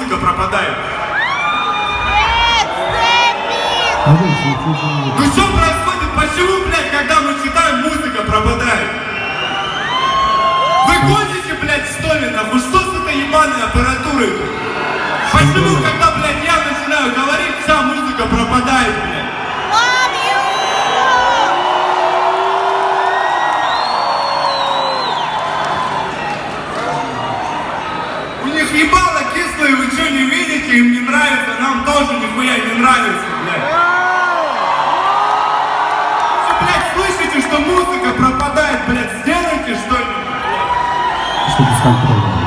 музыка пропадает? Ну что происходит? Почему, блядь, когда мы читаем, музыка пропадает? Вы гоните, блядь, что ли, нахуй? Что с этой ебаной аппаратурой? Почему, когда, блядь, я начинаю говорить, вся музыка пропадает, блядь? У них ебало кислое, вы что не видите? Им не нравится, нам тоже нихуя не нравится, блядь. Вы, блядь, слышите, что музыка пропадает, блядь, сделайте что-нибудь. Что без контроля.